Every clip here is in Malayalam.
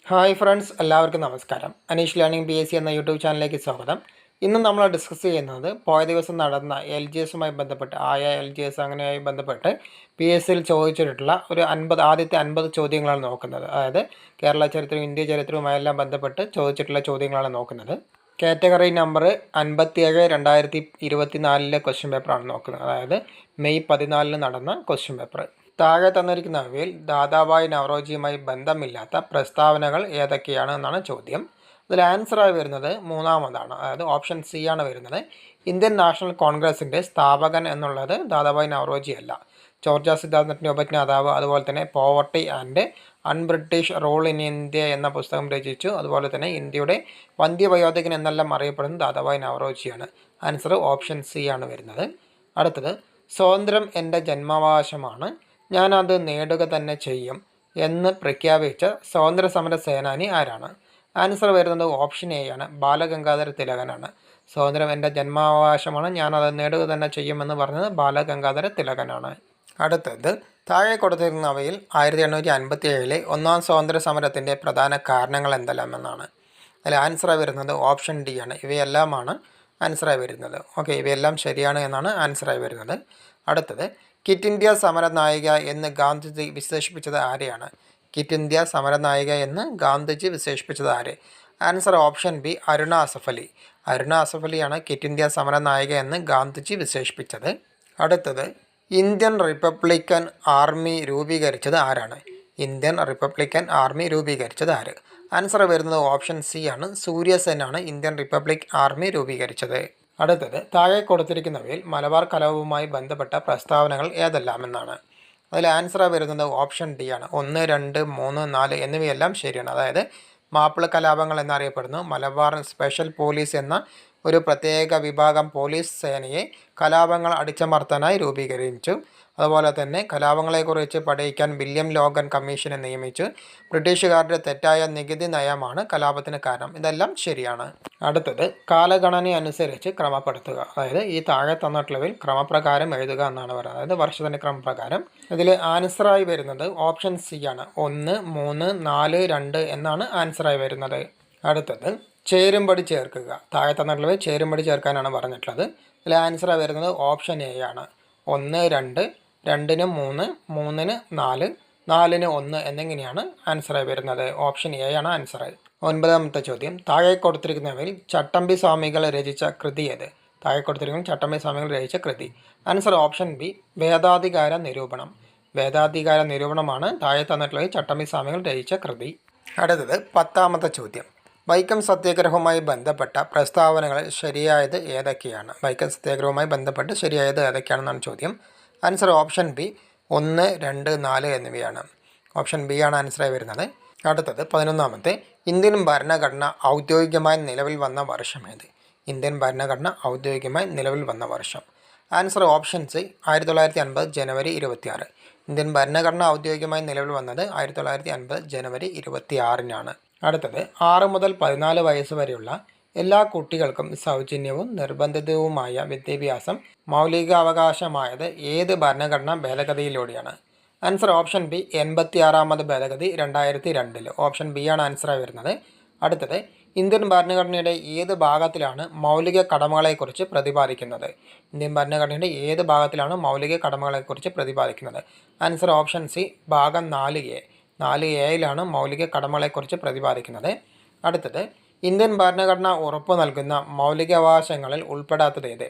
ഹായ് ഫ്രണ്ട്സ്, എല്ലാവർക്കും നമസ്കാരം. അനീഷ് ലേണിംഗ് PSC എന്ന യൂട്യൂബ് ചാനലിലേക്ക് സ്വാഗതം. ഇന്ന് നമ്മൾ ഡിസ്കസ് ചെയ്യുന്നത് പോയ ദിവസം നടന്ന LGSുമായി ബന്ധപ്പെട്ട് LGS അങ്ങനെയായി ബന്ധപ്പെട്ട് PSCയിൽ ചോദിച്ചിട്ടുള്ള ഒരു ആദ്യത്തെ 50 ചോദ്യങ്ങളാണ് നോക്കുന്നത്. അതായത് കേരള ചരിത്രവും ഇന്ത്യ ചരിത്രവുമായെല്ലാം ബന്ധപ്പെട്ട് ചോദിച്ചിട്ടുള്ള ചോദ്യങ്ങളാണ് നോക്കുന്നത്. കാറ്റഗറി നമ്പർ 57 2024 ക്വസ്റ്റ്യൻ പേപ്പറാണ് നോക്കുന്നത്. അതായത് മെയ് 14 നടന്ന ക്വസ്റ്റ്യൻ പേപ്പർ. താഴെ തന്നിരിക്കുന്നവയിൽ ദാദാഭായ് നവറോജിയുമായി ബന്ധമില്ലാത്ത പ്രസ്താവനകൾ ഏതൊക്കെയാണ് എന്നാണ് ചോദ്യം. ഇതിൽ ആൻസറായി വരുന്നത് മൂന്നാമതാണ്, അതായത് ഓപ്ഷൻ സി ആണ് വരുന്നത്. ഇന്ത്യൻ നാഷണൽ കോൺഗ്രസിൻ്റെ സ്ഥാപകൻ എന്നുള്ളത് ദാദാഭായ് നവറോജി അല്ല. ജോർജ സിദ്ധാർത്ഥിൻ്റെ ഉപജ്ഞാതാവ്, അതുപോലെ തന്നെ poverty and un-British rule in India എന്ന പുസ്തകം രചിച്ചു. അതുപോലെ തന്നെ ഇന്ത്യയുടെ വന്ധ്യവയോധികൻ എന്നെല്ലാം അറിയപ്പെടുന്നത് ദാദാഭായ് നവറോജിയാണ്. ആൻസർ ഓപ്ഷൻ സി ആണ് വരുന്നത്. അടുത്തത്, സ്വാതന്ത്ര്യം എൻ്റെ ജന്മാവകാശമാണ്, ഞാനത് നേടുക തന്നെ ചെയ്യും എന്ന് പ്രഖ്യാപിച്ച സ്വാതന്ത്ര്യ സമര സേനാനി ആരാണ്? ആൻസർ വരുന്നത് ഓപ്ഷൻ എ ആണ്, ബാലഗംഗാധര തിലകനാണ്. സ്വാതന്ത്ര്യം എൻ്റെ ജന്മാവകാശമാണ്, ഞാനത് നേടുക തന്നെ ചെയ്യുമെന്ന് പറഞ്ഞത് ബാലഗംഗാധര തിലകനാണ്. അടുത്തത്, താഴെ കൊടുത്തിരുന്നവയിൽ 1857 ഒന്നാം സ്വാതന്ത്ര്യ സമരത്തിൻ്റെ പ്രധാന കാരണങ്ങൾ എന്തെല്ലാമെന്നാണ്. അതിൽ ആൻസറായി വരുന്നത് ഓപ്ഷൻ ഡി ആണ്. ഇവയെല്ലാമാണ് ആൻസറായി വരുന്നത്. ഓക്കെ, ഇവയെല്ലാം ശരിയാണ് എന്നാണ് ആൻസറായി വരുന്നത്. അടുത്തത്, കിറ്റ് ഇന്ത്യ സമരനായിക എന്ന് ഗാന്ധിജി വിശേഷിപ്പിച്ചത് ആരെയാണ്? കിറ്റ് ഇന്ത്യ സമരനായിക എന്ന് ഗാന്ധിജി വിശേഷിപ്പിച്ചത് ആര്? Answer option B, Aruna Asaf Ali. Aruna Asaf അലിയാണ് കിറ്റ് ഇന്ത്യ സമരനായിക എന്ന് ഗാന്ധിജി വിശേഷിപ്പിച്ചത്. അടുത്തത്, ഇന്ത്യൻ റിപ്പബ്ലിക്കൻ ആർമി രൂപീകരിച്ചത് ആരാണ്? ഇന്ത്യൻ റിപ്പബ്ലിക്കൻ ആർമി രൂപീകരിച്ചത് ആര്? ആൻസർ വരുന്നത് ഓപ്ഷൻ സി ആണ്, സൂര്യസെനാണ് ഇന്ത്യൻ റിപ്പബ്ലിക് ആർമി രൂപീകരിച്ചത്. അടുത്തത്, താഴെ കൊടുത്തിരിക്കുന്നവയിൽ മലബാർ കലാപവുമായി ബന്ധപ്പെട്ട പ്രസ്താവനകൾ ഏതെല്ലാമെന്നാണ്. അതിൽ ആൻസറായി വരുന്നത് ഓപ്ഷൻ ഡി ആണ്. 1, 2, 3, 4 എന്നിവയെല്ലാം ശരിയാണ്. അതായത് മാപ്പിള കലാപങ്ങൾ എന്നറിയപ്പെടുന്നു. മലബാർ സ്പെഷ്യൽ പോലീസ് എന്ന ഒരു പ്രത്യേക വിഭാഗം പോലീസ് സേനയെ കലാപങ്ങൾ അടിച്ചമർത്താനായി രൂപീകരിച്ചു. അതുപോലെ തന്നെ കലാപങ്ങളെക്കുറിച്ച് പഠിക്കാൻ വില്യം ലോഗൻ കമ്മീഷനെ നിയമിച്ചു. ബ്രിട്ടീഷുകാരുടെ തെറ്റായ നികുതി നയമാണ് കലാപത്തിന് കാരണം. ഇതെല്ലാം ശരിയാണ്. അടുത്തത്, കാലഗണന അനുസരിച്ച് ക്രമപ്പെടുത്തുക. അതായത് ഈ താഴെ തന്നിട്ടുള്ളവയിൽ ക്രമപ്രകാരം എഴുതുക എന്നാണ് പറയുന്നത്. അതായത് വർഷത്തിൻ്റെ ക്രമപ്രകാരം. ഇതിൽ ആൻസറായി വരുന്നത് ഓപ്ഷൻ സി ആണ്. 1, 3, 4, 2 എന്നാണ് ആൻസറായി വരുന്നത്. അടുത്തത്, ചേരുംപടി ചേർക്കുക. താഴെ തന്നിട്ടുള്ളവയിൽ ചേരുംപടി ചേർക്കാനാണ് പറഞ്ഞിട്ടുള്ളത്. ഇതിൽ ആൻസറായി വരുന്നത് ഓപ്ഷൻ എ ആണ്. 1, 2, 2-ന് 3, 3-ന് 4, 4-ന് 1 എന്നിങ്ങനെയാണ് ആൻസറായി വരുന്നത്. ഓപ്ഷൻ എ ആണ് ആൻസർ. 9ാമത്തെ ചോദ്യം, താഴെ കൊടുത്തിരിക്കുന്നവയിൽ ചട്ടമ്പി സ്വാമികൾ രചിച്ച കൃതി ഏത്? താഴെ കൊടുത്തിരിക്കുന്ന ചട്ടമ്പി സ്വാമികൾ രചിച്ച കൃതി. ആൻസർ ഓപ്ഷൻ ബി, വേദാധികാര നിരൂപണം. വേദാധികാര നിരൂപണമാണ് താഴെ തന്നിട്ടുള്ളത് ചട്ടമ്പി സ്വാമികൾ രചിച്ച കൃതി. അടുത്തത് 10ാമത്തെ ചോദ്യം, വൈക്കം സത്യാഗ്രഹവുമായി ബന്ധപ്പെട്ട പ്രസ്താവനകൾ ശരിയായത് ഏതൊക്കെയാണ്? വൈക്കം സത്യാഗ്രഹവുമായി ബന്ധപ്പെട്ട് ശരിയായത് ഏതൊക്കെയാണെന്നാണ് ചോദ്യം. ആൻസർ ഓപ്ഷൻ ബി, 1, 2, 4 എന്നിവയാണ്. ഓപ്ഷൻ ബി ആണ് ആൻസറായി വരുന്നത്. അടുത്തത് 11ാമത്തെ, ഇന്ത്യൻ ഭരണഘടന ഔദ്യോഗികമായി നിലവിൽ വന്ന വർഷം ഏത്? ഇന്ത്യൻ ഭരണഘടന ഔദ്യോഗികമായി നിലവിൽ വന്ന വർഷം. ആൻസർ ഓപ്ഷൻ സി, 1950 ജനുവരി 26. ഇന്ത്യൻ ഭരണഘടന ഔദ്യോഗികമായി നിലവിൽ വന്നത് 1950 ജനുവരി 26-നാണ്. അടുത്തത്, 6 മുതൽ 14 വയസ്സ് വരെയുള്ള എല്ലാ കുട്ടികൾക്കും സൗജന്യവും നിർബന്ധിതവുമായ വിദ്യാഭ്യാസം മൗലികാവകാശമായത് ഏത് ഭരണഘടനാ ഭേദഗതിയിലൂടെയാണ്? ആൻസർ ഓപ്ഷൻ ബി, 86ാമത് ഭേദഗതി 2002. ഓപ്ഷൻ ബി ആണ് ആൻസറായി വരുന്നത്. അടുത്തത്, ഇന്ത്യൻ ഭരണഘടനയുടെ ഏത് ഭാഗത്തിലാണ് മൗലിക കടമകളെക്കുറിച്ച് പ്രതിപാദിക്കുന്നത്? ഇന്ത്യൻ ഭരണഘടനയുടെ ഏത് ഭാഗത്തിലാണ് മൗലിക കടമകളെക്കുറിച്ച് പ്രതിപാദിക്കുന്നത്? ആൻസർ ഓപ്ഷൻ സി, ഭാഗം 4A. 4Aയിലാണ് മൗലിക കടമകളെക്കുറിച്ച് പ്രതിപാദിക്കുന്നത്. അടുത്തത്, ഇന്ത്യൻ ഭരണഘടന ഉറപ്പു നൽകുന്ന മൗലികാവകാശങ്ങളിൽ ഉൾപ്പെടാത്തത് ഏത്?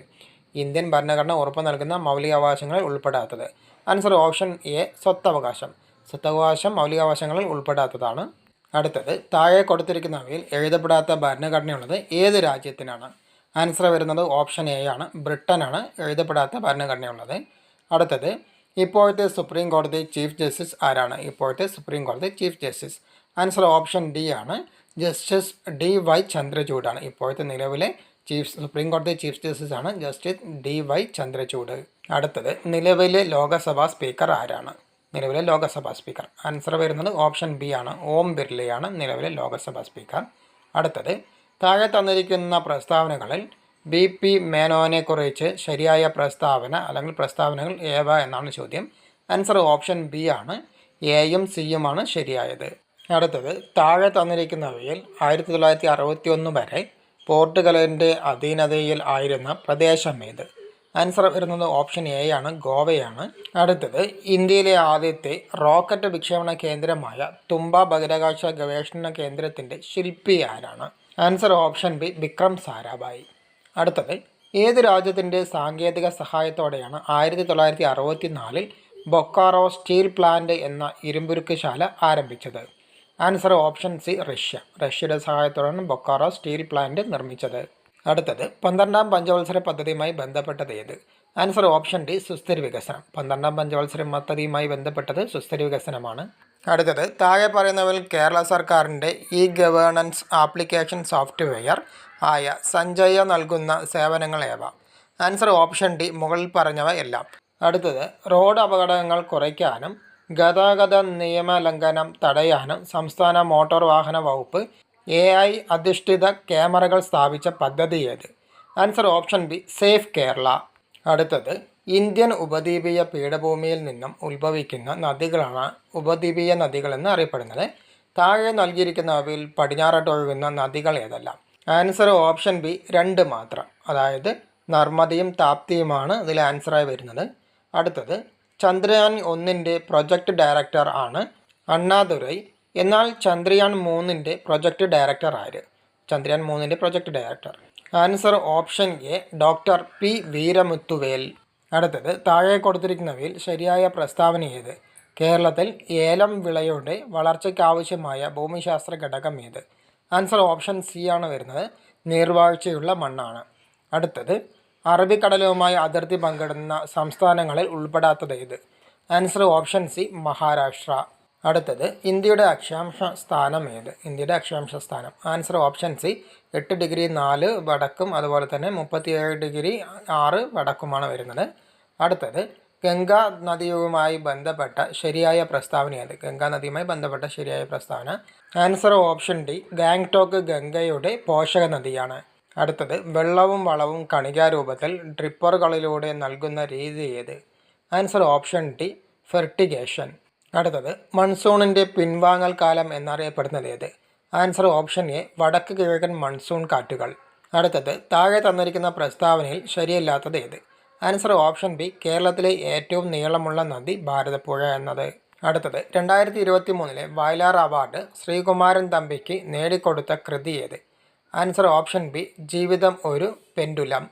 ഇന്ത്യൻ ഭരണഘടന ഉറപ്പു നൽകുന്ന മൗലികാവകാശങ്ങളിൽ ഉൾപ്പെടാത്തത്. ആൻസർ ഓപ്ഷൻ എ, സ്വത്തവകാശം. സ്വത്തവകാശം മൗലികാവകാശങ്ങളിൽ ഉൾപ്പെടാത്തതാണ്. അടുത്തത്, താഴെ കൊടുത്തിരിക്കുന്നവയിൽ എഴുതപ്പെടാത്ത ഭരണഘടനയുള്ളത് ഏത് രാജ്യത്തിനാണ്? ആൻസർ വരുന്നത് ഓപ്ഷൻ എ ആണ്, ബ്രിട്ടനാണ് എഴുതപ്പെടാത്ത ഭരണഘടനയുള്ളത്. അടുത്തത്, ഇപ്പോഴത്തെ സുപ്രീം കോടതി ചീഫ് ജസ്റ്റിസ് ആരാണ്? ഇപ്പോഴത്തെ സുപ്രീം കോടതി chief justice. Answer option D ആണ്, ജസ്റ്റിസ് DY ചന്ദ്രചൂഡാണ്. ഇപ്പോഴത്തെ നിലവിലെ സുപ്രീം കോടതി ചീഫ് ജസ്റ്റിസ് ആണ് ജസ്റ്റിസ് DY ചന്ദ്രചൂഡ്. അടുത്തത്, നിലവിലെ ലോകസഭാ സ്പീക്കർ ആരാണ്? നിലവിലെ ലോകസഭാ സ്പീക്കർ. ആൻസർ വരുന്നത് ഓപ്ഷൻ ബി ആണ്, ഓം ബിർളയാണ് നിലവിലെ ലോകസഭാ സ്പീക്കർ. അടുത്തത്, താഴെ തന്നിരിക്കുന്ന പ്രസ്താവനകളിൽ BP മേനോനെക്കുറിച്ച് ശരിയായ പ്രസ്താവന അല്ലെങ്കിൽ പ്രസ്താവനകൾ ഏവ എന്നാണ് ചോദ്യം. ആൻസർ ഓപ്ഷൻ ബി ആണ്, എയും സിയുമാണ് ശരിയായത്. അടുത്തത് താഴെ തന്നിരിക്കുന്നവയിൽ 1961 വരെ പോർട്ടുഗലിൻ്റെ അധീനതയിൽ ആയിരുന്ന പ്രദേശം ഏത്? ആൻസർ വരുന്നത് ഓപ്ഷൻ എ ആണ്, ഗോവയാണ്. അടുത്തത് ഇന്ത്യയിലെ ആദ്യത്തെ റോക്കറ്റ് വിക്ഷേപണ കേന്ദ്രമായ തുമ്പ ബഹിരാകാശ ഗവേഷണ കേന്ദ്രത്തിൻ്റെ ശില്പി ആരാണ്? Answer option B, Vikram Sarabhai. അടുത്തത് ഏത് രാജ്യത്തിൻ്റെ സാങ്കേതിക സഹായത്തോടെയാണ് 1964 ബൊക്കാറോ സ്റ്റീൽ പ്ലാന്റ് എന്ന ഇരുമ്പുരുക്ക് ആരംഭിച്ചത്? Answer option C, Russia. റഷ്യയുടെ സഹായത്തോടെയാണ് ബൊക്കാറോ സ്റ്റീൽ പ്ലാന്റ് നിർമ്മിച്ചത്. അടുത്തത് 12ാം പഞ്ചവത്സര പദ്ധതിയുമായി ബന്ധപ്പെട്ടത് ഏത്? ആൻസർ ഓപ്ഷൻ ഡി, സുസ്ഥിര വികസനം. 12ാം പഞ്ചവത്സര പദ്ധതിയുമായി ബന്ധപ്പെട്ടത് സുസ്ഥിര വികസനമാണ്. അടുത്തത് താഴെ പറയുന്നവയിൽ കേരള സർക്കാരിൻ്റെ ഇ ഗവേണൻസ് ആപ്ലിക്കേഷൻ സോഫ്റ്റ്വെയർ ആയ സഞ്ജയ നൽകുന്ന സേവനങ്ങൾ ഏവ? ആൻസർ ഓപ്ഷൻ ഡി, മുകളിൽ പറഞ്ഞവ എല്ലാം. അടുത്തത് റോഡ് അപകടങ്ങൾ കുറയ്ക്കാനും ഗതാഗത നിയമലംഘനം തടയാനും സംസ്ഥാന മോട്ടോർ വാഹന വകുപ്പ് AI അധിഷ്ഠിത ക്യാമറകൾ സ്ഥാപിച്ച പദ്ധതി ഏത്? Answer option B, safe Kerala. അടുത്തത് ഇന്ത്യൻ ഉപദ്വീപീയ പീഠഭൂമിയിൽ നിന്നും ഉത്ഭവിക്കുന്ന നദികളാണ് ഉപദ്വീപീയ നദികൾ എന്ന് അറിയപ്പെടുന്നത്. താഴെ നൽകിയിരിക്കുന്നവയിൽ പടിഞ്ഞാറോട്ട് ഒഴുകുന്ന നദികൾ ഏതെല്ലാം? ആൻസർ ഓപ്ഷൻ ബി, 2 മാത്രം. അതായത് നർമ്മദയും താപ്തിയുമാണ് ഇതിൽ ആൻസറായി വരുന്നത്. അടുത്തത് ചന്ദ്രയാൻ 1 പ്രൊജക്ട് ഡയറക്ടർ ആണ് അണ്ണാദുരൈ. എന്നാൽ ചന്ദ്രയാൻ 3 പ്രൊജക്ട് ഡയറക്ടർ ആര്? Chandrayaan 3 project director. Answer option A, doctor P Veeramuthuvel. അടുത്തത് താഴെ കൊടുത്തിരിക്കുന്നവയിൽ ശരിയായ പ്രസ്താവന ഏത്? കേരളത്തിൽ ഏലം വിളയുടെ വളർച്ചയ്ക്കാവശ്യമായ ഭൂമിശാസ്ത്ര ഘടകം ഏത്? ആൻസർ ഓപ്ഷൻ സി ആണ് വരുന്നത്, നീർവാഴ്ചയുള്ള മണ്ണാണ്. അടുത്തത് അറബിക്കടലുമായി അതിർത്തി പങ്കിടുന്ന സംസ്ഥാനങ്ങളിൽ ഉൾപ്പെടാത്തത് ഏത്? Answer option C, Maharashtra. അടുത്തത് ഇന്ത്യയുടെ അക്ഷാംശ സ്ഥാനം ഏത്? ഇന്ത്യയുടെ അക്ഷാംശ സ്ഥാനം ആൻസർ ഓപ്ഷൻ സി, 8 ഡിഗ്രി 4 വടക്കും അതുപോലെ തന്നെ 37 ഡിഗ്രി 6 വടക്കുമാണ് വരുന്നത്. അടുത്തത് ഗംഗാ നദിയുമായി ബന്ധപ്പെട്ട ശരിയായ പ്രസ്താവന ഏത്? ഗംഗാ നദിയുമായി ബന്ധപ്പെട്ട ശരിയായ പ്രസ്താവന ആൻസർ ഓപ്ഷൻ ഡി, ഗാംഗ്ടോക്ക് ഗംഗയുടെ പോഷക നദിയാണ്. അടുത്തത് വെള്ളവും വളവും കണികാരൂപത്തിൽ ഡ്രിപ്പറുകളിലൂടെ നൽകുന്ന രീതി ഏത്? Answer option D, fertigation. അടുത്തത് മൺസൂണിൻ്റെ പിൻവാങ്ങൽ കാലം എന്നറിയപ്പെടുന്നത് ഏത്? ആൻസർ ഓപ്ഷൻ എ, വടക്ക് കിഴക്കൻ മൺസൂൺ കാറ്റുകൾ. അടുത്തത് താഴെ തന്നിരിക്കുന്ന പ്രസ്താവനയിൽ ശരിയല്ലാത്തത് ഏത്? ആൻസർ ഓപ്ഷൻ ബി, കേരളത്തിലെ ഏറ്റവും നീളമുള്ള നദി ഭാരതപ്പുഴ എന്നത്. അടുത്തത് 2023 വയലാർ അവാർഡ് ശ്രീകുമാരൻ തമ്പിക്ക് നേടിക്കൊടുത്ത കൃതി ഏത്? ആൻസർ ഓപ്ഷൻ ബി, ജീവിതം ഒരു പെൻഡുലം.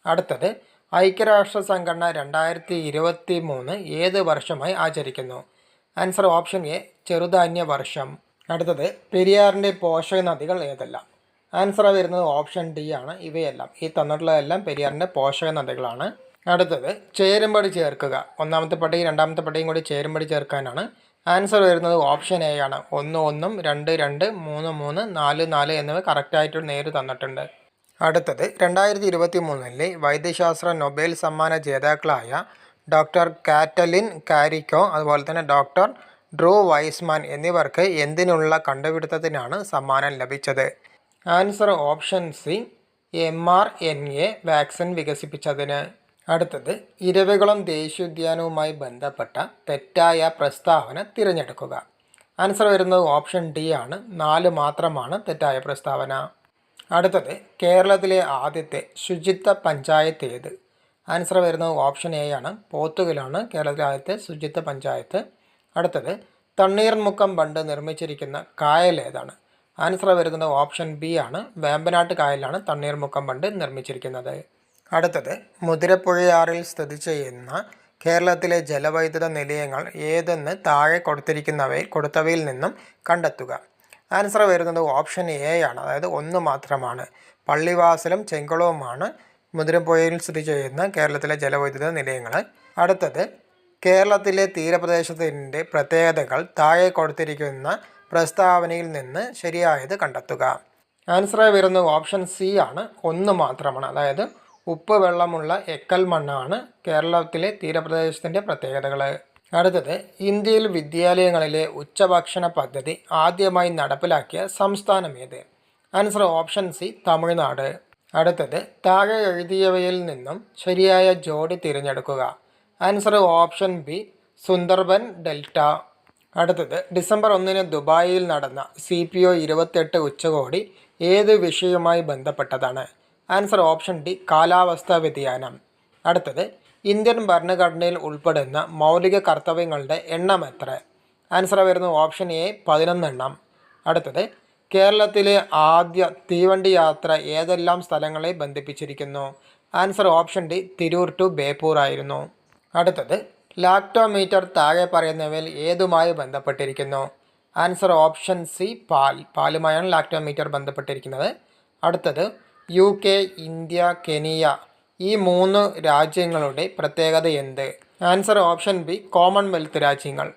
അടുത്തത് ഐക്യരാഷ്ട്ര സംഘടന 2023 ഏത് വർഷമായി ആചരിക്കുന്നു? ആൻസർ ഓപ്ഷൻ എ, ചെറുധാന്യ വർഷം. അടുത്തത് പെരിയാറിൻ്റെ പോഷക നദികൾ ഏതെല്ലാം? ആൻസർ വരുന്നത് ഓപ്ഷൻ ഡി ആണ്, ഇവയെല്ലാം. ഈ തന്നിട്ടുള്ളതെല്ലാം പെരിയാറിൻ്റെ പോഷക നദികളാണ്. അടുത്തത് ചേരുംപടി ചേർക്കുക. ഒന്നാമത്തെ പട്ടികയും രണ്ടാമത്തെ പട്ടികയും കൂടി ചേരുംപടി ചേർക്കാനാണ്. ആൻസർ വരുന്നത് ഓപ്ഷൻ എ ആണ്. 1 1 2 2 3 3 4 4 എന്നിവ കറക്റ്റായിട്ട് നേര് തന്നിട്ടുണ്ട്. അടുത്തത് 2023 വൈദ്യശാസ്ത്ര നൊബേൽ സമ്മാന ജേതാക്കളായ ഡോക്ടർ കാറ്റലിൻ കാരിക്കോ അതുപോലെ തന്നെ ഡോക്ടർ ഡ്രൂ വൈസ്മാൻ എന്നിവർക്ക് എന്തിനുള്ള കണ്ടുപിടുത്തത്തിനാണ് സമ്മാനം ലഭിച്ചത്? Answer option C, mRNA vaccine വികസിപ്പിച്ചതിന്. അടുത്തത് ഇരവികുളം ദേശീയോദ്യാനവുമായി ബന്ധപ്പെട്ട തെറ്റായ പ്രസ്താവന തിരഞ്ഞെടുക്കുക. ആൻസർ വരുന്നത് ഓപ്ഷൻ ഡി ആണ്, 4 മാത്രമാണ് തെറ്റായ പ്രസ്താവന. അടുത്തത് കേരളത്തിലെ ആദ്യത്തെ ശുചിത്വ പഞ്ചായത്ത് ഏത്? ആൻസർ വരുന്നത് ഓപ്ഷൻ എ ആണ്, പോത്തുകലാണ് കേരളത്തിലെ ആദ്യത്തെ ശുചിത്വ പഞ്ചായത്ത്. അടുത്തത് തണ്ണീർമുക്കം ബണ്ട് നിർമ്മിച്ചിരിക്കുന്ന കായൽ ഏതാണ്? ആൻസർ വരുന്നത് ഓപ്ഷൻ ബി ആണ്, വേമ്പനാട്ട് കായലാണ് തണ്ണീർമുക്കം ബണ്ട് നിർമ്മിച്ചിരിക്കുന്നത്. അടുത്തത് മുതിരപ്പുഴയാറിൽ സ്ഥിതി ചെയ്യുന്ന കേരളത്തിലെ ജലവൈദ്യുത നിലയങ്ങൾ ഏതെന്ന് താഴെ കൊടുത്തവയിൽ നിന്നും കണ്ടെത്തുക. ആൻസർ വരുന്നത് ഓപ്ഷൻ എ ആണ്, അതായത് 1 മാത്രമാണ്. പള്ളിവാസലും ചെങ്കുളവുമാണ് മുതിരപ്പുഴയിൽ സ്ഥിതി ചെയ്യുന്ന കേരളത്തിലെ ജലവൈദ്യുത നിലയങ്ങൾ. അടുത്തത് കേരളത്തിലെ തീരപ്രദേശത്തിൻ്റെ പ്രത്യേകതകൾ താഴെ കൊടുത്തിരിക്കുന്ന പ്രസ്താവനയിൽ നിന്ന് ശരിയായത് കണ്ടെത്തുക. ആൻസർ വരുന്നത് ഓപ്ഷൻ സി ആണ്, 1 മാത്രമാണ്. അതായത് ഉപ്പ് വെള്ളമുള്ള എക്കൽ മണ്ണാണ് കേരളത്തിലെ തീരപ്രദേശത്തിൻ്റെ പ്രത്യേകതകൾ. അടുത്തത് ഇന്ത്യയിൽ വിദ്യാലയങ്ങളിലെ ഉച്ചഭക്ഷണ പദ്ധതി ആദ്യമായി നടപ്പിലാക്കിയ സംസ്ഥാനം ഏത്? Answer option C, Tamil Nadu. അടുത്തത് താഴെ എഴുതിയവയിൽ നിന്നും ശരിയായ ജോഡി തിരഞ്ഞെടുക്കുക. Answer option B, Sundarban delta. അടുത്തത് ഡിസംബർ 1 ദുബായിൽ നടന്ന CPO 28 ഉച്ചകോടി ഏത് വിഷയവുമായി ബന്ധപ്പെട്ടതാണ്? ആൻസർ ഓപ്ഷൻ ഡി കാലാവസ്ഥാ വ്യതിയാനം. അടുത്തത് ഇന്ത്യൻ ഭരണഘടനയിൽ ഉൾപ്പെടുന്ന മൗലിക കർത്തവ്യങ്ങളുടെ എണ്ണം എത്ര? ആൻസർ വരുന്നു ഓപ്ഷൻ എ 11 എണ്ണം. അടുത്തത് കേരളത്തിലെ ആദ്യ തീവണ്ടി യാത്ര ഏതെല്ലാം സ്ഥലങ്ങളെ ബന്ധിപ്പിച്ചിരിക്കുന്നു? Answer option D Tirur to Beypore ആയിരുന്നു. അടുത്തത് ലാക്ടോമീറ്റർ താഴെ പറയുന്നവയിൽ ഏതുമായി ബന്ധപ്പെട്ടിരിക്കുന്നു? ആൻസർ ഓപ്ഷൻ സി പാലുമായാണ് ലാക്ടോമീറ്റർ ബന്ധപ്പെട്ടിരിക്കുന്നത്. അടുത്തത് UK, ഇന്ത്യ, കെനിയ ഈ 3 രാജ്യങ്ങളുടെ പ്രത്യേകത എന്ത്? ആൻസർ ഓപ്ഷൻ ബി കോമൺവെൽത്ത് രാജ്യങ്ങൾ.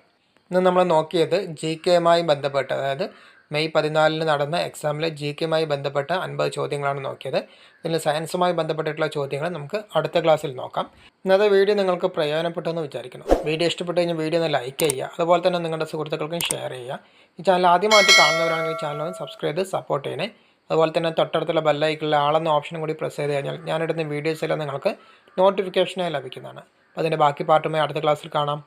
ഇന്ന് നമ്മൾ നോക്കിയത് GKയുമായി ബന്ധപ്പെട്ട്, അതായത് മെയ് 14 നടന്ന എക്സാമിൽ GKയുമായി ബന്ധപ്പെട്ട 50 ചോദ്യങ്ങളാണ് നോക്കിയത്. ഇതിൽ സയൻസുമായി ബന്ധപ്പെട്ടിട്ടുള്ള ചോദ്യങ്ങൾ നമുക്ക് അടുത്ത ക്ലാസ്സിൽ നോക്കാം. ഇന്നത്തെ വീഡിയോ നിങ്ങൾക്ക് പ്രയോജനപ്പെട്ടെന്ന് വിചാരിക്കുന്നു. വീഡിയോ ഇഷ്ടപ്പെട്ട് കഴിഞ്ഞാൽ വീഡിയോ ഒന്ന് ലൈക്ക് ചെയ്യുക, അതുപോലെ തന്നെ നിങ്ങളുടെ സുഹൃത്തുക്കൾക്കും ഷെയർ ചെയ്യുക. ഈ ചാനൽ ആദ്യമായിട്ട് കാണുന്നവരാണെങ്കിൽ ഈ ചാനൽ ഒന്ന് സബ്സ്ക്രൈബ് ചെയ്ത് സപ്പോർട്ട് ചെയ്യണേ. അതുപോലെ തന്നെ തൊട്ടടുത്തുള്ള ബെല്ലൈക്കണിൽ ആളെന്ന ഓപ്ഷനും കൂടി പ്രസ് ചെയ്ത് കഴിഞ്ഞാൽ ഞാനിടുന്ന വീഡിയോസ് എല്ലാം നിങ്ങൾക്ക് നോട്ടിഫിക്കേഷനായി ലഭിക്കുന്നതാണ്. അപ്പോൾ അതിൻ്റെ ബാക്കി പാർട്ടുമായി അടുത്ത ക്ലാസ്സിൽ കാണാം.